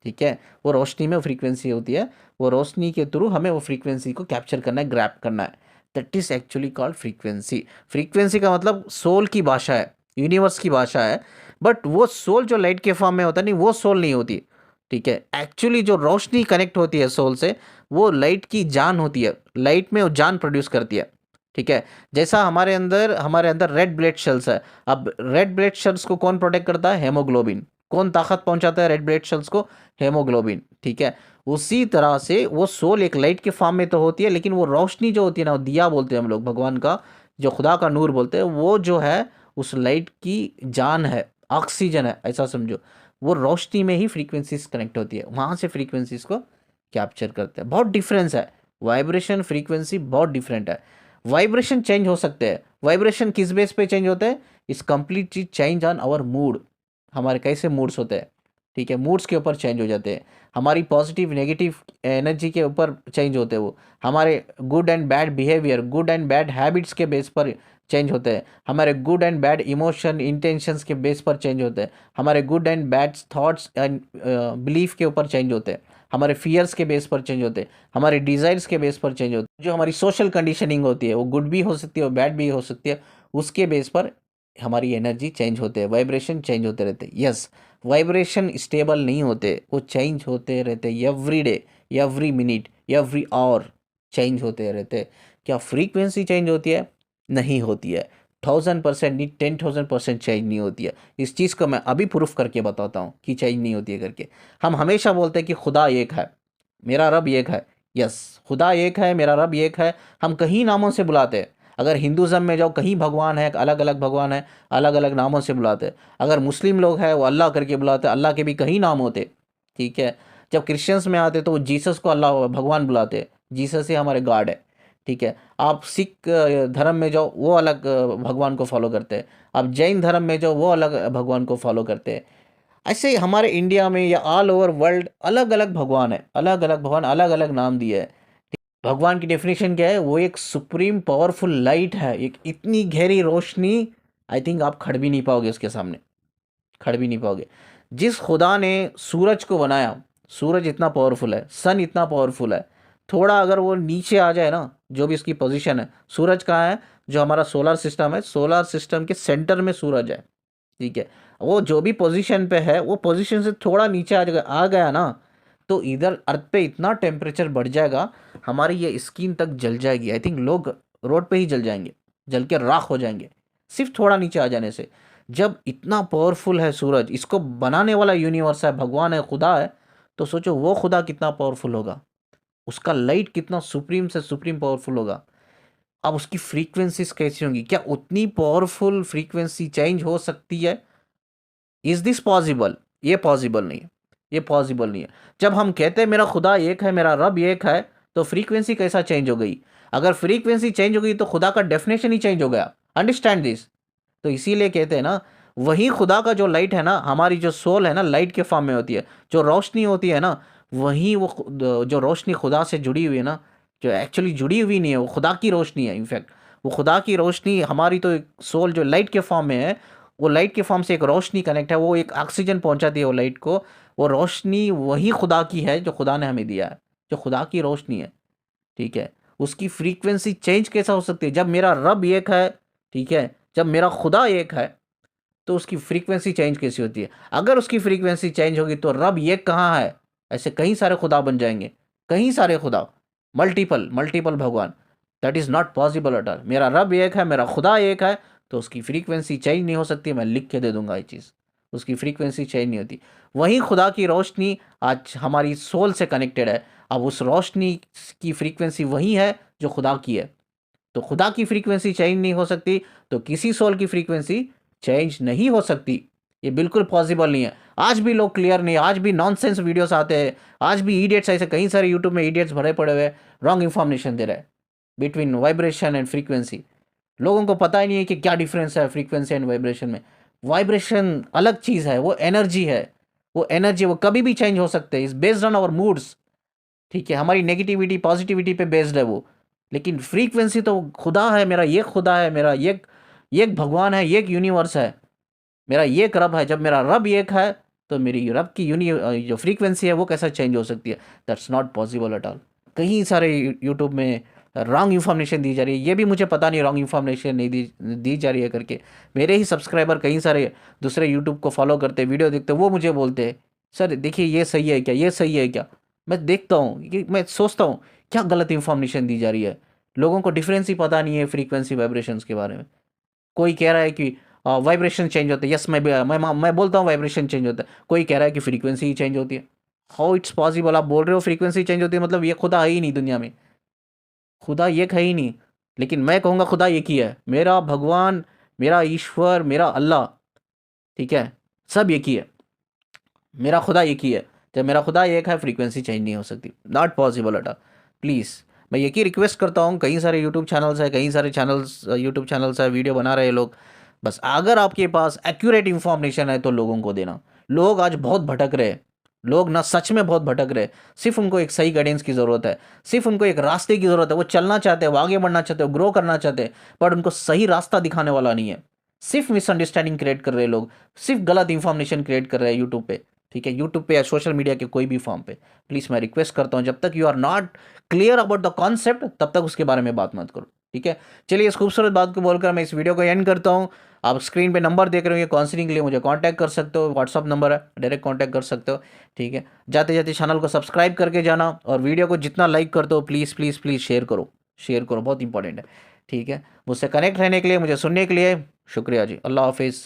ठीक है, वो रोशनी में फ्रीक्वेंसी होती है, वो रोशनी के थ्रू हमें वो फ्रीक्वेंसी को कैप्चर करना है, ग्रैब करना है, that is actually called frequency. Frequency का मतलब सोल की भाषा है, यूनिवर्स की भाषा है, बट वो सोल जो लाइट के फॉर्म में होता है नहीं, वो सोल नहीं होती, ठीक है, एक्चुअली जो रोशनी कनेक्ट होती है सोल से, वो लाइट की जान होती है, लाइट में वो जान प्रोड्यूस करती है, ठीक है। जैसा हमारे अंदर रेड ब्लड सेल्स है, अब रेड ब्लड सेल्स को कौन प्रोटेक्ट करता है, हेमोग्लोबिन, कौन ताकत पहुंचाता है रेड ब्लड सेल्स को, हेमोग्लोबिन, ठीक है। उसी तरह से वो सोल एक लाइट के फॉर्म में तो होती है, लेकिन वो रोशनी जो होती है ना, वो दिया बोलते हैं हम लोग, भगवान का जो खुदा का नूर बोलते हैं, वो जो है उस लाइट की जान है, ऑक्सीजन है, ऐसा समझो, वो रोशनी में ही फ्रीक्वेंसीज कनेक्ट होती है, वहाँ से फ्रीक्वेंसीज को कैप्चर करते हैं। बहुत डिफरेंस है, वाइब्रेशन फ्रीक्वेंसी बहुत डिफरेंट है। वाइब्रेशन चेंज हो सकते हैं, वाइब्रेशन किस बेस पे चेंज होते हैं, इस कंप्लीट चीज चेंज ऑन आवर मूड, हमारे कैसे मूड्स होते हैं, ठीक है, मूड्स के ऊपर चेंज हो जाते हैं, हमारी पॉजिटिव नेगेटिव एनर्जी के ऊपर चेंज होते हैं, वो हमारे good and bad behaviour, good and bad habits के बेस पर चेंज होते हैं, हमारे good and bad emotion intentions के बेस पर चेंज होते हैं, हमारे good and bad thoughts and belief के ऊपर चेंज होते हैं, हमारे फियर्स के बेस पर चेंज होते हैं, हमारे डिज़ायर्स के बेस पर चेंज होते हैं, जो हमारी सोशल कंडीशनिंग होती है, वो गुड भी हो सकती है और बैड भी हो सकती है, उसके बेस पर हमारी एनर्जी चेंज होते हैं, वाइब्रेशन चेंज होते रहते हैं। यस, वाइब्रेशन स्टेबल नहीं होते, वो चेंज होते रहते हैं, every day, every minute, every hour change होते रहते हैं। क्या फ्रीक्वेंसी चेंज होती है, नहीं होती है, 1000% नहीं, 10,000% चेंज नहीं होती है। इस चीज़ को मैं अभी प्रूफ करके बताता हूँ कि चेंज नहीं होती है करके। हम हमेशा बोलते हैं कि खुदा एक है, मेरा रब एक है, यस, खुदा एक है, मेरा रब एक है, हम कहीं नामों से बुलाते हैं, अगर हिंदुज़म में जाओ कहीं भगवान है, अलग अलग भगवान है, अलग अलग नामों से बुलाते हैं, अगर मुस्लिम लोग हैं वो अल्लाह करके बुलाते हैं, अल्लाह के भी कहीं नाम होते, ठीक है। जब क्रिश्चियंस में आते तो वो जीसस को अल्लाह भगवान बुलाते हैं, जीसस ही हमारे गॉड है, ठीक है। आप सिख धर्म में जाओ वो अलग भगवान को फॉलो करते हैं, आप जैन धर्म में जाओ वो अलग भगवान को फॉलो करते हैं। ऐसे ही हमारे इंडिया में या ऑल ओवर वर्ल्ड अलग अलग भगवान है, अलग अलग भगवान, अलग अलग नाम दिए है। भगवान की डेफिनेशन क्या है, वो एक सुप्रीम पावरफुल लाइट है, एक इतनी गहरी रोशनी, आई थिंक आप खड़ भी नहीं पाओगे उसके सामने, खड़ भी नहीं पाओगे। जिस खुदा ने सूरज को बनाया, सूरज इतना पावरफुल है, सन इतना पावरफुल है, थोड़ा अगर वो नीचे आ जाए ना, जो भी उसकी पोजीशन है, सूरज कहाँ है, जो हमारा सोलर सिस्टम है, सोलर सिस्टम के सेंटर में सूरज है, ठीक है, वो जो भी पोजीशन पे है, वो पोजीशन से थोड़ा नीचे आ गया ना, तो इधर अर्थ पे इतना टेम्परेचर बढ़ जाएगा, हमारी ये स्किन तक जल जाएगी, आई थिंक लोग रोड पे ही जल जाएंगे, जल के राख हो जाएंगे, सिर्फ थोड़ा नीचे आ जाने से। जब इतना पावरफुल है सूरज, इसको बनाने वाला यूनिवर्स है, भगवान है, खुदा है, तो सोचो वो खुदा कितना पावरफुल होगा, उसका लाइट कितना सुप्रीम से सुप्रीम पावरफुल होगा। अब उसकी फ्रीक्वेंसीज कैसी होंगी, क्या उतनी पावरफुल फ्रीक्वेंसी चेंज हो सकती है, इज दिस पॉसिबल, ये पॉसिबल नहीं है, ये पॉसिबल नहीं है। जब हम कहते हैं मेरा खुदा एक है, मेरा रब एक है, तो फ्रीक्वेंसी कैसा चेंज हो गई, अगर फ्रीक्वेंसी चेंज हो गई तो खुदा का डेफिनेशन ही चेंज हो गया, अंडरस्टैंड दिस। तो इसीलिए कहते हैं ना, वही खुदा का जो लाइट है ना, हमारी जो सोल है ना, लाइट के फॉर्म में होती है, जो रोशनी होती है ना, वही वो जो रोशनी खुदा से जुड़ी हुई है ना, जो एक्चुअली जुड़ी हुई नहीं है, वो खुदा की रोशनी है, इनफैक्ट वो खुदा की रोशनी, हमारी तो सोल जो लाइट के फॉर्म में है, वो लाइट के फॉर्म से एक रोशनी कनेक्ट है, वो एक ऑक्सीजन पहुंचाती है वो लाइट को, वो रोशनी वही खुदा की है जो खुदा ने हमें दिया है, जो खुदा की रोशनी है, ठीक है। उसकी फ्रीक्वेंसी चेंज कैसा हो सकती है, जब मेरा रब एक है, ठीक है, जब मेरा खुदा एक है, तो उसकी फ्रीक्वेंसी चेंज कैसी होती है, अगर उसकी फ्रीक्वेंसी चेंज होगी तो रब एक कहाँ है, ऐसे कई सारे खुदा बन जाएंगे, कई सारे खुदा, मल्टीपल मल्टीपल भगवान, that is not possible at all. मेरा रब एक है, मेरा खुदा एक है, तो उसकी फ्रीक्वेंसी चेंज नहीं हो सकती, मैं लिख के दे दूंगा ये चीज़, उसकी फ्रीक्वेंसी चेंज नहीं होती। वहीं खुदा की रोशनी आज हमारी सोल से कनेक्टेड है, अब उस रोशनी की फ्रीक्वेंसी वही है जो खुदा की है, तो खुदा की फ्रीक्वेंसी चेंज नहीं हो सकती तो किसी सोल की फ्रीक्वेंसी चेंज नहीं हो सकती। ये बिल्कुल पॉसिबल नहीं है। आज भी लोग क्लियर नहीं, आज भी नॉनसेंस वीडियोस आते हैं, आज भी इडियट्स, ऐसे कई सारे यूट्यूब में इडियट्स भरे पड़े हुए रॉन्ग इन्फॉर्मेशन दे रहे हैं बिटवीन वाइब्रेशन एंड फ्रीक्वेंसी। लोगों को पता ही नहीं है कि क्या डिफरेंस है फ्रीक्वेंसी एंड वाइब्रेशन में। वाइब्रेशन अलग चीज़ है, वो एनर्जी है, वो एनर्जी वो कभी भी चेंज हो सकते हैं, is based on our moods. ठीक है, हमारी नेगेटिविटी पॉजिटिविटी पे बेस्ड है वो। लेकिन फ्रीक्वेंसी तो खुदा है, मेरा ये खुदा है, मेरा ये भगवान है, ये यूनिवर्स है, मेरा ये रब है। जब मेरा रब एक है तो मेरी रब की जो फ्रीक्वेंसी है वो कैसा चेंज हो सकती है? That's not possible at all. कई सारे यूट्यूब में रॉन्ग इन्फॉर्मेशन दी जा रही है, ये भी मुझे पता नहीं रॉन्ग इन्फॉर्मेशन नहीं दी जा रही है करके। मेरे ही सब्सक्राइबर कई सारे दूसरे यूट्यूब को फॉलो करते, वीडियो देखते, वो मुझे बोलते हैं सर देखिए ये सही है क्या, ये सही है क्या। मैं देखता हूँ कि मैं सोचता हूँ क्या गलत इन्फॉर्मेशन दी जा रही है। लोगों को डिफरेंस ही पता नहीं है फ्रीक्वेंसी वाइब्रेशंस के बारे में। कोई कह रहा है कि वाइब्रेशन चेंज होता है, यस मैं बोलता हूँ वाइब्रेशन चेंज होता है, कोई कह रहा है कि फ्रीक्वेंसी ही चेंज होती है। How it's possible? आप बोल रहे हो फ्रीक्वेंसी चेंज होती है, मतलब ये खुदा है ही नहीं दुनिया में, खुदा एक है ही नहीं। लेकिन मैं कहूँगा खुदा एक ही है, मेरा भगवान, मेरा ईश्वर, मेरा अल्लाह, ठीक है, सब एक ही है, मेरा खुदा एक ही है। जब मेरा खुदा एक है फ्रीक्वेंसी चेंज नहीं हो सकती, not possible at all. Please मैं एक ही रिक्वेस्ट करता हूँ, कई सारे यूट्यूब चैनल्स है, कई सारे चैनल्स यूट्यूब चैनल्स है, वीडियो बना रहे हैं लोग, बस अगर आपके पास एक्यूरेट इन्फॉर्मेशन है तो लोगों को देना। लोग आज बहुत भटक रहे हैं, लोग ना सच में बहुत भटक रहे हैं। सिर्फ उनको एक सही गाइडेंस की ज़रूरत है, सिर्फ उनको एक रास्ते की ज़रूरत है। वो चलना चाहते हैं, वो आगे बढ़ना चाहते हैं, ग्रो करना चाहते हैं, बट उनको सही रास्ता दिखाने वाला नहीं है। सिर्फ मिसअंडरस्टैंडिंग क्रिएट कर रहे हैं लोग, सिर्फ गलत इन्फॉर्मेशन क्रिएट कर रहे हैं यूट्यूब पे। ठीक है, यूट्यूब पे या सोशल मीडिया के कोई भी फॉर्म पे प्लीज़ मैं रिक्वेस्ट करता हूँ, जब तक you are not clear about the concept तब तक उसके बारे में बात मत करो। ठीक है, चलिए इस खूबसूरत बात को बोलकर मैं इस वीडियो को एंड करता हूँ। आप स्क्रीन पे नंबर देख रहे हो, काउंसलिंग के लिए मुझे कांटेक्ट कर सकते हो, व्हाट्सअप नंबर है, डायरेक्ट कांटेक्ट कर सकते हो। ठीक है, जाते जाते चैनल को सब्सक्राइब करके जाना, और वीडियो को जितना लाइक करते हो प्लीज़ प्लीज़ प्लीज़ शेयर करो, शेयर करो, बहुत इंपॉर्टेंट है। ठीक है, मुझसे कनेक्ट रहने के लिए, मुझे सुनने के लिए शुक्रिया जी। अल्लाह हाफिज़।